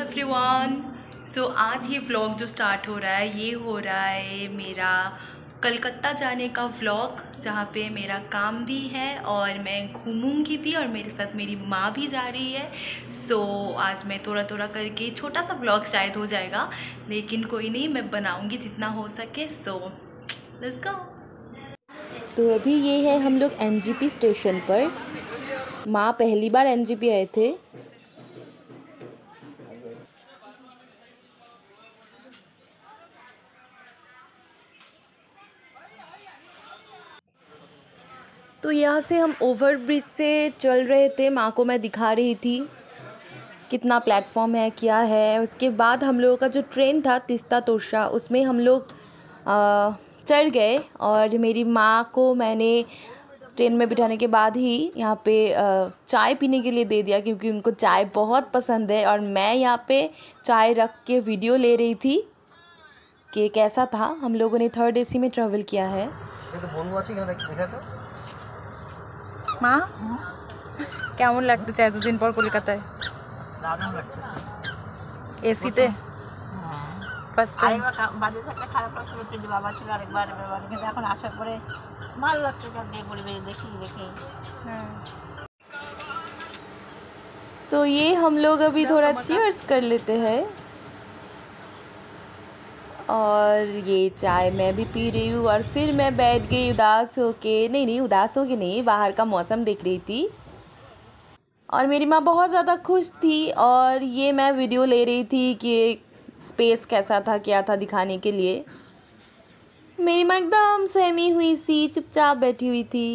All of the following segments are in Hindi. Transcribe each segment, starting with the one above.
एवरीवन। सो आज ये व्लॉग जो स्टार्ट हो रहा है ये हो रहा है मेरा कलकत्ता जाने का व्लॉग, जहाँ पे मेरा काम भी है और मैं घूमूंगी भी और मेरे साथ मेरी माँ भी जा रही है। सो आज मैं थोड़ा थोड़ा करके छोटा सा व्लॉग शायद हो जाएगा, लेकिन कोई नहीं, मैं बनाऊंगी जितना हो सके। So let's go. तो अभी ये है हम लोग एनजीपी स्टेशन पर। माँ पहली बार एनजीपी आए थे। तो यहाँ से हम ओवर ब्रिज से चल रहे थे, माँ को मैं दिखा रही थी कितना प्लेटफॉर्म है क्या है। उसके बाद हम लोगों का जो ट्रेन था तीस्ता तोरशा, उसमें हम लोग चढ़ गए और मेरी माँ को मैंने ट्रेन में बिठाने के बाद ही यहाँ पे चाय पीने के लिए दे दिया, क्योंकि उनको चाय बहुत पसंद है। और मैं यहाँ पे चाय रख के वीडियो ले रही थी कि कैसा था। हम लोगों ने 3rd AC में ट्रैवल किया है। माँ কেমন লাগতেছে এতদিন পর কলকাতায়? দারুণ লাগতেছে। এসিতে ফার্স্ট টাইম। বাড়ি থাকলে খারাপ লাগছিল, কিন্তু বাবা ছিল আরেকবার বাড়ি, কিন্তু এখন আসার পরে ভালো লাগছে। যে পরিবেশ দেখি तो ये हम लोग अभी थोड़ा चीयर्स कर लेते हैं। और ये चाय मैं भी पी रही हूँ और फिर मैं बैठ गई उदास होके। नहीं उदास होके नहीं, बाहर का मौसम देख रही थी। और मेरी माँ बहुत ज़्यादा खुश थी और ये मैं वीडियो ले रही थी कि स्पेस कैसा था क्या था दिखाने के लिए। मेरी माँ एकदम सहमी हुई सी चुपचाप बैठी हुई थी।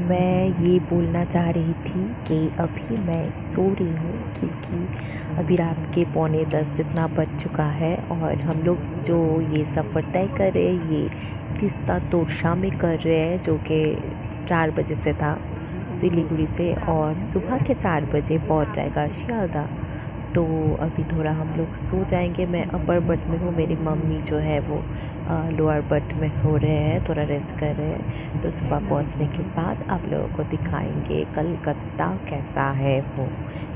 मैं ये बोलना चाह रही थी कि अभी मैं सो रही हूँ, क्योंकि अभी रात के 9:45 जितना बज चुका है और हम लोग जो ये सफ़र तय कर रहे हैं ये तीस्ता तोरशा में कर रहे हैं, जो कि 4 बजे से था सिलीगुड़ी से, और सुबह के 4 बजे पहुँच जाएगा शियालदा। तो अभी थोड़ा हम लोग सो जाएंगे। मैं अपर बर्थ में हूँ, मेरी मम्मी जो है वो लोअर बर्थ में सो रहे हैं, थोड़ा रेस्ट कर रहे हैं। तो सुबह पहुँचने के बाद आप लोगों को दिखाएंगे कलकत्ता कैसा है वो।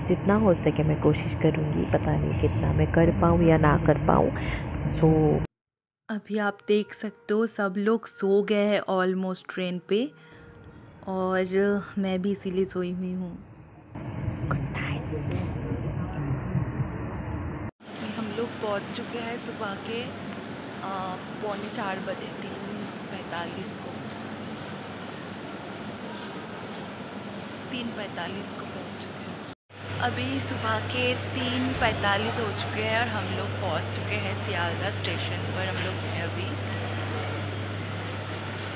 जितना हो सके मैं कोशिश करूँगी, पता नहीं कितना मैं कर पाऊँ या ना कर पाऊँ। सो अभी आप देख सकते हो सब लोग सो गए हैं ऑलमोस्ट ट्रेन पे, और मैं भी इसीलिए सोई हुई हूँ। Good night. हम लोग पहुंच चुके हैं सुबह के 3:45 बजे, 3:45 को 3:45 को पहुंच चुके हैं। अभी सुबह के 3:45 हो चुके हैं और हम लोग पहुंच चुके हैं सियालदा स्टेशन पर। हम लोग हैं अभी,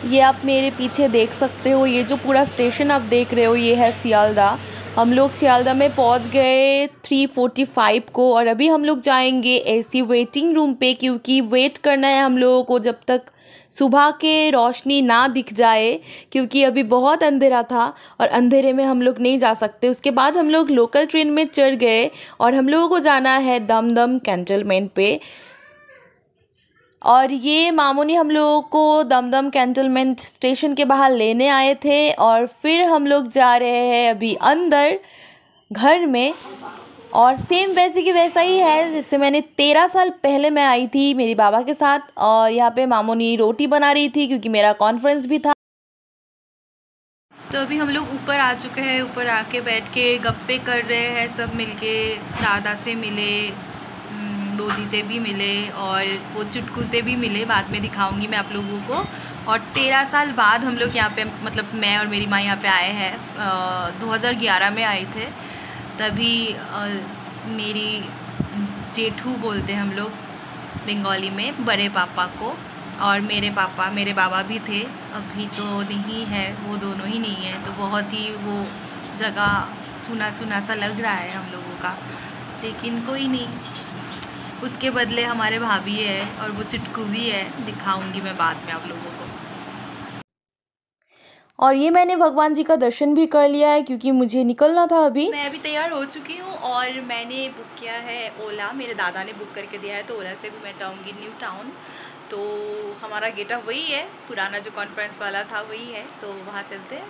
ये आप मेरे पीछे देख सकते हो, ये जो पूरा स्टेशन आप देख रहे हो ये है सियालदा। हम लोग सियालदा में पहुंच गए 3:45 को और अभी हम लोग जाएंगे एसी वेटिंग रूम पे, क्योंकि वेट करना है हम लोगों को जब तक सुबह के रोशनी ना दिख जाए, क्योंकि अभी बहुत अंधेरा था और अंधेरे में हम लोग नहीं जा सकते। उसके बाद हम लोग लोकल ट्रेन में चढ़ गए और हम लोगों को जाना है दमदम कैंटोनमेंट पे। और ये मामूनी हम लोगों को दमदम कैंटोनमेंट स्टेशन के बाहर लेने आए थे और फिर हम लोग जा रहे हैं अभी अंदर घर में। और सेम वैसे की वैसा ही है जिससे मैंने 13 साल पहले मैं आई थी मेरे बाबा के साथ, और यहाँ पे मामूनी रोटी बना रही थी क्योंकि मेरा कॉन्फ्रेंस भी था। तो अभी हम लोग ऊपर आ चुके हैं। ऊपर आके बैठ के गप्पे कर रहे हैं सब मिलके। दादा से मिले, दोदी से भी मिले और वो चुटकू से भी मिले, बाद में दिखाऊंगी मैं आप लोगों को। और 13 साल बाद हम लोग यहाँ पे, मतलब मैं और मेरी माँ यहाँ पे आए हैं। 2011 में आए थे, तभी मेरी जेठू बोलते हैं हम लोग बंगाली में बड़े पापा को, और मेरे पापा मेरे बाबा भी थे, अभी तो नहीं है, वो दोनों ही नहीं है। तो बहुत ही वो जगह सुना सुना सा लग रहा है हम लोगों का, लेकिन कोई नहीं, उसके बदले हमारे भाभी है और वो चिटकू भी है, दिखाऊंगी मैं बाद में आप लोगों को। और ये मैंने भगवान जी का दर्शन भी कर लिया है क्योंकि मुझे निकलना था अभी। मैं अभी तैयार हो चुकी हूँ और मैंने बुक किया है ओला, मेरे दादा ने बुक करके दिया है, तो ओला से भी मैं जाऊँगी न्यू टाउन। तो हमारा गेटअप वही है, पुराना जो कॉन्फ्रेंस वाला था वही है, तो वहाँ चलते हैं।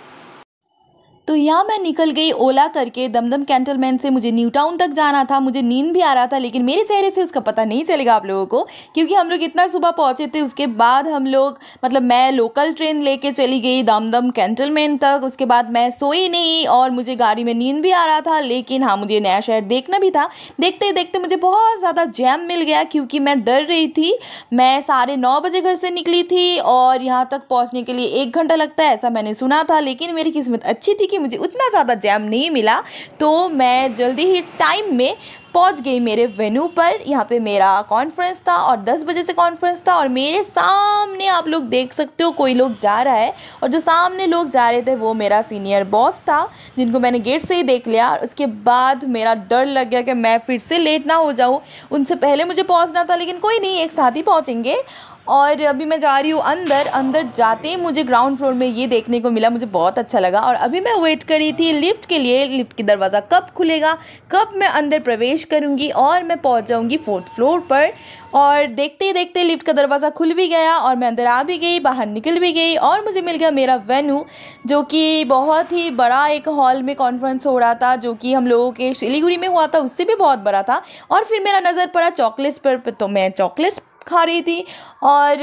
तो यहाँ मैं निकल गई ओला करके दमदम कैंटलमेंट से। मुझे न्यू टाउन तक जाना था, मुझे नींद भी आ रहा था, लेकिन मेरे चेहरे से उसका पता नहीं चलेगा आप लोगों को, क्योंकि हम लोग इतना सुबह पहुँचे थे। उसके बाद हम लोग मैं लोकल ट्रेन लेके चली गई दमदम कैंटलमेंट तक। उसके बाद मैं सोई नहीं और मुझे गाड़ी में नींद भी आ रहा था, लेकिन हाँ मुझे नया शहर देखना भी था। देखते देखते मुझे बहुत ज़्यादा जैम मिल गया, क्योंकि मैं डर रही थी। मैं 9:30 बजे घर से निकली थी और यहाँ तक पहुँचने के लिए 1 घंटा लगता है ऐसा मैंने सुना था, लेकिन मेरी किस्मत अच्छी थी कि मुझे उतना ज़्यादा जैम नहीं मिला। तो मैं जल्दी ही टाइम में पहुंच गई मेरे वेन्यू पर। यहाँ पे मेरा कॉन्फ्रेंस था और 10 बजे से कॉन्फ्रेंस था। और मेरे सामने आप लोग देख सकते हो कोई लोग जा रहा है, और जो सामने लोग जा रहे थे वो मेरा सीनियर बॉस था, जिनको मैंने गेट से ही देख लिया। उसके बाद मेरा डर लग गया कि मैं फिर से लेट ना हो जाऊँ। उनसे पहले मुझे पहुँचना था, लेकिन कोई नहीं, एक साथ ही पहुँचेंगे। और अभी मैं जा रही हूँ अंदर जाते ही मुझे ग्राउंड फ्लोर में ये देखने को मिला, मुझे बहुत अच्छा लगा। और अभी मैं वेट कर रही थी लिफ्ट के लिए, लिफ्ट की दरवाज़ा कब खुलेगा, कब मैं अंदर प्रवेश करूँगी और मैं पहुँच जाऊँगी 4th फ्लोर पर। और देखते ही देखते लिफ्ट का दरवाज़ा खुल भी गया और मैं अंदर आ भी गई, बाहर निकल भी गई, और मुझे मिल गया मेरा वेन्यू, जो कि बहुत ही बड़ा एक हॉल में कॉन्फ्रेंस हो रहा था, जो कि हम लोगों के सिलीगुड़ी में हुआ था, उससे भी बहुत बड़ा था। और फिर मेरा नज़र पड़ा चॉकलेट्स पर, तो मैं चॉकलेट्स खा रही थी। और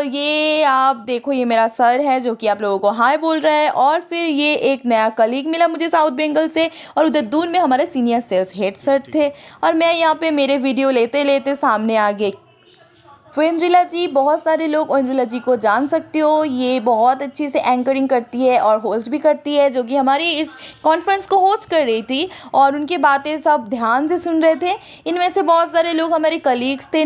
ये आप देखो, ये मेरा सर है जो कि आप लोगों को हाय बोल रहा है। और फिर ये एक नया कलीग मिला मुझे साउथ बंगाल से, और उधर दूर में हमारे सीनियर सेल्स हेड सर थे। और मैं यहाँ पे मेरे वीडियो लेते लेते सामने आ गई इंद्रिला जी। बहुत सारे लोग इंद्रिला जी को जान सकते हो, ये बहुत अच्छे से एंकरिंग करती है और होस्ट भी करती है, जो कि हमारी इस कॉन्फ्रेंस को होस्ट कर रही थी। और उनकी बातें सब ध्यान से सुन रहे थे। इनमें से बहुत सारे लोग हमारे कलीग्स थे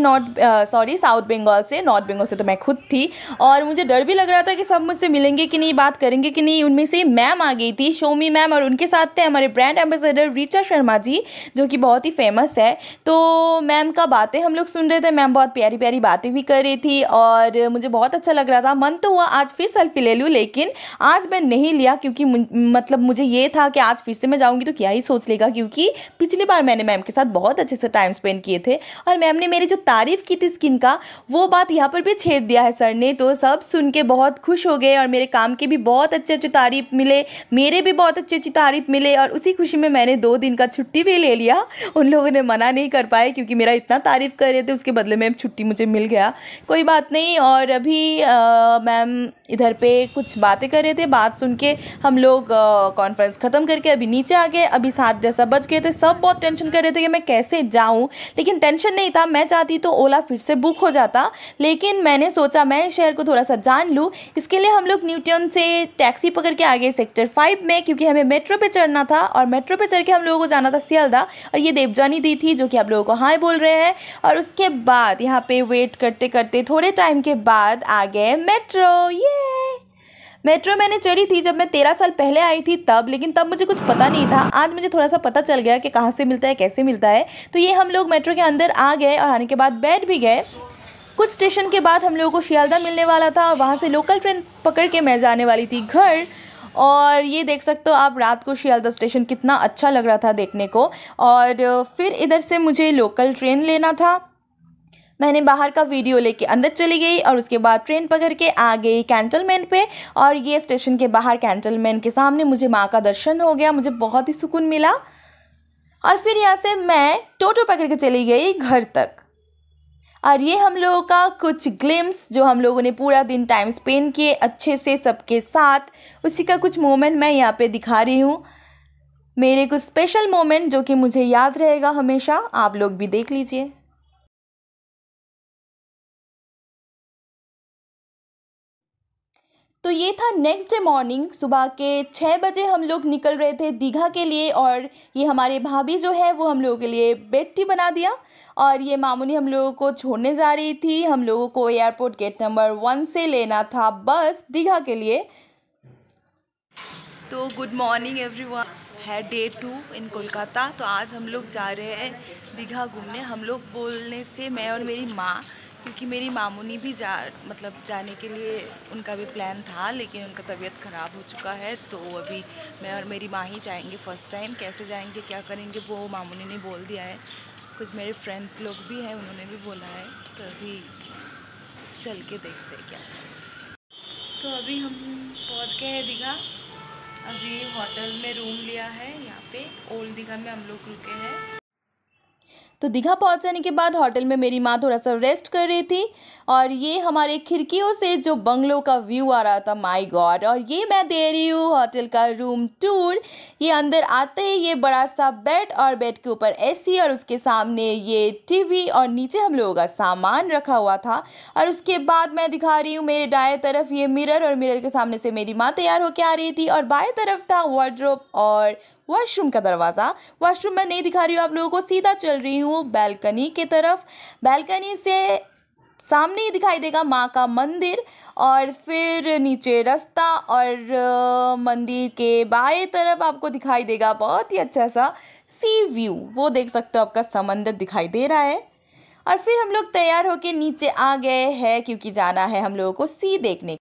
साउथ बंगाल से। नॉर्थ बंगाल से तो मैं खुद थी, और मुझे डर भी लग रहा था कि सब मुझसे मिलेंगे कि नहीं, बात करेंगे कि नहीं। उनमें से मैम आ गई थी, शोमी मैम, और उनके साथ थे हमारे ब्रांड एम्बेसडर ऋचा शर्मा जी, जो कि बहुत ही फेमस है। तो मैम का बातें हम लोग सुन रहे थे। मैम बहुत प्यारी प्यारी बातें भी कर रही थी और मुझे बहुत अच्छा लग रहा था। मन तो हुआ आज फिर सेल्फी ले लूँ, लेकिन आज मैं नहीं लिया, क्योंकि मुझे ये था कि आज फिर से मैं जाऊँगी तो क्या ही सोच लेगा, क्योंकि पिछली बार मैंने मैम के साथ बहुत अच्छे से टाइम स्पेंड किए थे। और मैम ने मेरी जो तारीफ़ की थी स्किन का, वो बात यहाँ पर भी छेड़ दिया है सर ने। तो सब सुन के बहुत खुश हो गए, और मेरे काम के भी बहुत अच्छे अच्छे तारीफ़ मिले, मेरे भी बहुत अच्छी अच्छी तारीफ़ मिले। और उसी खुशी में मैंने 2 दिन का छुट्टी भी ले लिया। उन लोगों ने मना नहीं कर पाए, क्योंकि मेरा इतना तारीफ़ कर रहे थे, उसके बदले में छुट्टी मुझे मिल गया। कोई बात नहीं। और अभी मैम इधर पे कुछ बातें कर रहे थे, बात सुन के हम लोग कॉन्फ्रेंस ख़त्म करके अभी नीचे आ गए। अभी 7 जैसा बज गए थे। सब बहुत टेंशन कर रहे थे कि मैं कैसे जाऊं, लेकिन टेंशन नहीं था। मैं चाहती तो ओला फिर से बुक हो जाता, लेकिन मैंने सोचा मैं शहर को थोड़ा सा जान लूँ। इसके लिए हम लोग न्यू टाउन से टैक्सी पकड़ के आ गए सेक्टर 5 में, क्योंकि हमें मेट्रो पे चढ़ना था, और मेट्रो पे चढ़ के हम लोगों को जाना था सियालदा। और ये देवजानी दी थी, जो कि आप लोगों को हाय बोल रहे हैं। और उसके बाद यहाँ पे वेट करते करते थोड़े टाइम के बाद आ गए मेट्रो। ये मेट्रो मैंने चढ़ी थी जब मैं 13 साल पहले आई थी तब, लेकिन तब मुझे कुछ पता नहीं था। आज मुझे थोड़ा सा पता चल गया कि कहाँ से मिलता है, कैसे मिलता है। तो ये हम लोग मेट्रो के अंदर आ गए, और आने के बाद बैठ भी गए। कुछ स्टेशन के बाद हम लोगों को सियालदा मिलने वाला था, और वहाँ से लोकल ट्रेन पकड़ के मैं जाने वाली थी घर। और ये देख सकते हो आप रात को सियालदा स्टेशन कितना अच्छा लग रहा था देखने को। और फिर इधर से मुझे लोकल ट्रेन लेना था। मैंने बाहर का वीडियो लेके अंदर चली गई, और उसके बाद ट्रेन पकड़ के आ गई कैंटलमेंट पे। और ये स्टेशन के बाहर कैंटलमेंट के सामने मुझे माँ का दर्शन हो गया, मुझे बहुत ही सुकून मिला। और फिर यहाँ से मैं टोटो पकड़ के चली गई घर तक। और ये हम लोगों का कुछ ग्लिम्स, जो हम लोगों ने पूरा दिन टाइम स्पेंड किए अच्छे से सबके साथ, उसी का कुछ मोमेंट मैं यहाँ पे दिखा रही हूँ। मेरे कुछ स्पेशल मोमेंट जो कि मुझे याद रहेगा हमेशा। आप लोग भी देख लीजिए। तो ये था नेक्स्ट डे मॉर्निंग। सुबह के 6 बजे हम लोग निकल रहे थे दीघा के लिए, और ये हमारे भाभी जो है वो हम लोगों के लिए बेड टी बना दिया। और ये मामूनी हम लोगों को छोड़ने जा रही थी। हम लोगों को एयरपोर्ट गेट नंबर 1 से लेना था बस दीघा के लिए। तो गुड मॉर्निंग एवरीवन, है डे 2 इन कोलकाता। तो आज हम लोग जा रहे हैं दीघा घूमने। हम लोग बोलने से मैं और मेरी माँ, क्योंकि मेरी मामूनी भी जाने के लिए उनका भी प्लान था, लेकिन उनका तबीयत ख़राब हो चुका है। तो अभी मैं और मेरी माँ ही जाएंगे फर्स्ट टाइम। कैसे जाएंगे, क्या करेंगे, वो मामूनी ने बोल दिया है। कुछ मेरे फ्रेंड्स लोग भी हैं, उन्होंने भी बोला है। तो अभी चल के देखते हैं क्या। तो अभी हम पहुँच गए हैं दीघा। अभी होटल में रूम लिया है यहाँ पे ओल्ड दीघा में हम लोग रुके हैं। तो दीघा पहुँच जाने के बाद होटल में मेरी माँ थोड़ा सा रेस्ट कर रही थी और ये हमारे खिड़कियों से जो बंगलों का व्यू आ रहा था, माय गॉड। और ये मैं दे रही हूँ होटल का रूम टूर। ये अंदर आते ही ये बड़ा सा बेड और बेड के ऊपर एसी और उसके सामने ये टीवी और नीचे हम लोगों का सामान रखा हुआ था। और उसके बाद मैं दिखा रही हूँ मेरे दाएं तरफ ये मिरर और मिरर के सामने से मेरी माँ तैयार होकर आ रही थी और बाएं तरफ था वार्डरोब और वॉशरूम का दरवाज़ा। वॉशरूम मैं नहीं दिखा रही हूँ आप लोगों को, सीधा चल रही हूँ बैल्कनी की तरफ। बैल्कनी से सामने ही दिखाई देगा माँ का मंदिर और फिर नीचे रास्ता और मंदिर के बाएं तरफ आपको दिखाई देगा बहुत ही अच्छा सा सी व्यू, वो देख सकते हो, आपका समंदर दिखाई दे रहा है। और फिर हम लोग तैयार होके नीचे आ गए हैं क्योंकि जाना है हम लोगों को सी देखने।